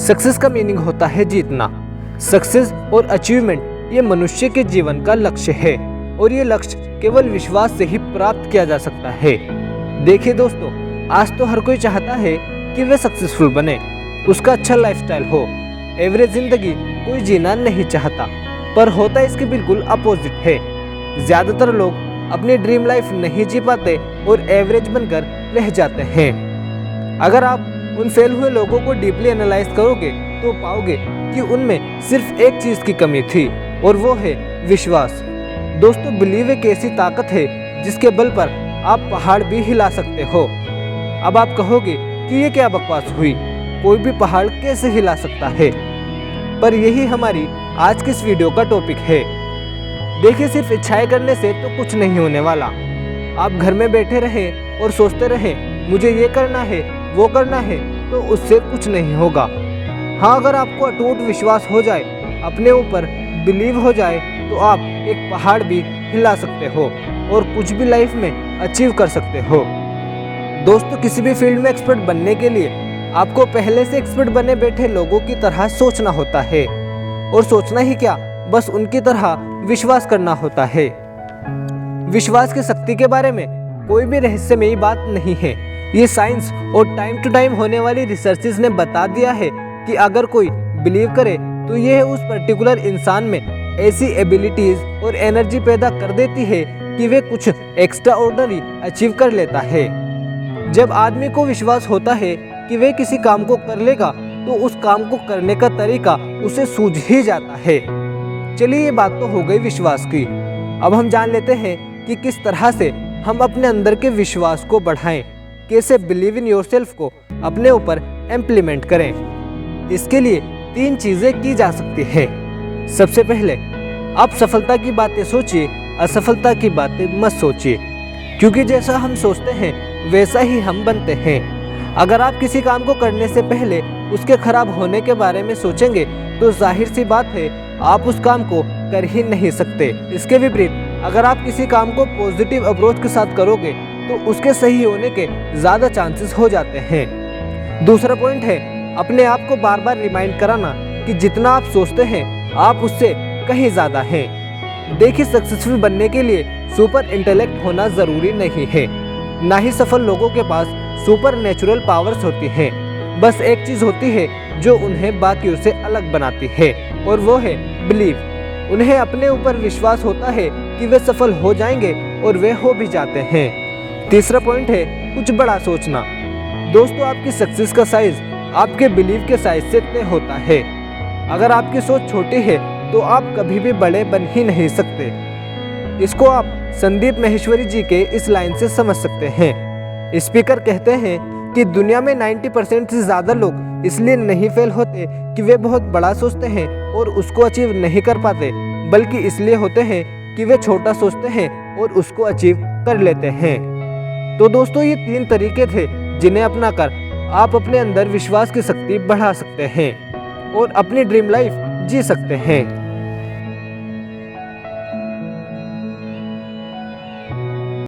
Success का meaning होता है जीतना। सक्सेस और अचीवमेंट ये मनुष्य के जीवन का लक्ष्य है और ये लक्ष्य केवल विश्वास से ही प्राप्त किया जा सकता है। देखिए दोस्तों, आज तो हर कोई चाहता है कि वे सक्सेसफुल बने, उसका अच्छा लाइफस्टाइल हो। एवरेज जिंदगी कोई जीना नहीं चाहता, पर होता इसके बिल्कुल अपोजिट है। ज़्यादातर लोग अपनी ड्रीम लाइफ नहीं जी पाते और एवरेज बनकर रह जाते हैं। अगर आप उन फेल हुए लोगों को डीपली एनालाइज करोगे तो पाओगे कि उनमें सिर्फ एक चीज़ की कमी थी और वो है विश्वास। दोस्तों, बिलीव एक ऐसी ताकत है जिसके बल पर आप पहाड़ भी हिला सकते हो। अब आप कहोगे कि ये क्या बकवास हुई, कोई भी पहाड़ कैसे हिला सकता है? पर यही हमारी आज की इस वीडियो का टॉपिक है। देखिए, सिर्फ इच्छाएं करने से तो कुछ नहीं होने वाला। आप घर में बैठे रहे और सोचते रहे मुझे ये करना है वो करना है, तो उससे कुछ नहीं होगा। हाँ, अगर आपको अटूट विश्वास हो जाए, अपने ऊपर बिलीव हो जाए, तो आप एक पहाड़ भी हिला सकते हो और कुछ भी लाइफ में अचीव कर सकते हो। दोस्तों, किसी भी फील्ड में एक्सपर्ट बनने के लिए आपको पहले से एक्सपर्ट बने बैठे लोगों की तरह सोचना होता है, और सोचना ही क्या, बस उनकी तरह विश्वास करना होता है। विश्वास की शक्ति के बारे में कोई भी रहस्यमयी बात नहीं है। ये साइंस और टाइम टू टाइम होने वाली रिसर्चेस ने बता दिया है कि अगर कोई बिलीव करे तो यह उस पर्टिकुलर इंसान में ऐसी एबिलिटीज और एनर्जी पैदा कर देती है कि वे कुछ एक्स्ट्रा ऑर्डिनरी अचीव कर लेता है। जब आदमी को विश्वास होता है कि वे किसी काम को कर लेगा, तो उस काम को करने का तरीका उसे सूझ ही जाता है। चलिए, ये बात तो हो गई विश्वास की। अब हम जान लेते हैं कि किस तरह से हम अपने अंदर के विश्वास को बढ़ाएं, कैसे बिलीव इन योरसेल्फ को अपने ऊपर इम्प्लीमेंट करें। इसके लिए 3 चीज़ें की जा सकती हैं। सबसे पहले, आप सफलता की बातें सोचिए, असफलता की बातें मत सोचिए, क्योंकि जैसा हम सोचते हैं वैसा ही हम बनते हैं। अगर आप किसी काम को करने से पहले उसके खराब होने के बारे में सोचेंगे तो जाहिर सी बात है आप उस काम को कर ही नहीं सकते। इसके विपरीत, अगर आप किसी काम को पॉजिटिव अप्रोच के साथ करोगे तो उसके सही होने के ज़्यादा चांसेस हो जाते हैं। दूसरा पॉइंट है अपने आप को बार बार रिमाइंड कराना कि जितना आप सोचते हैं आप उससे कहीं ज़्यादा हैं। देखिए, सक्सेसफुल बनने के लिए सुपर इंटेलेक्ट होना ज़रूरी नहीं है, ना ही सफल लोगों के पास सुपर नेचुरल पावर्स होती हैं। बस एक चीज़ होती है जो उन्हें बाकियों से अलग बनाती है, और वो है बिलीव। उन्हें अपने ऊपर विश्वास होता है कि वे सफल हो जाएंगे और वे हो भी जाते हैं। तीसरा पॉइंट है कुछ बड़ा सोचना। दोस्तों, आपकी सक्सेस का साइज आपके बिलीव के साइज से तय होता है। अगर आपकी सोच छोटी है तो आप कभी भी बड़े बन ही नहीं सकते। इसको आप संदीप माहेश्वरी जी के इस लाइन से समझ सकते हैं। स्पीकर कहते हैं कि दुनिया में 90% से ज़्यादा लोग इसलिए नहीं फेल होते कि वे बहुत बड़ा सोचते हैं और उसको अचीव नहीं कर पाते, बल्कि इसलिए होते हैं कि वे छोटा सोचते हैं और उसको अचीव कर लेते हैं। तो दोस्तों, ये 3 तरीके थे जिन्हें अपनाकर आप अपने अंदर विश्वास की शक्ति बढ़ा सकते हैं और अपनी ड्रीम लाइफ जी सकते हैं।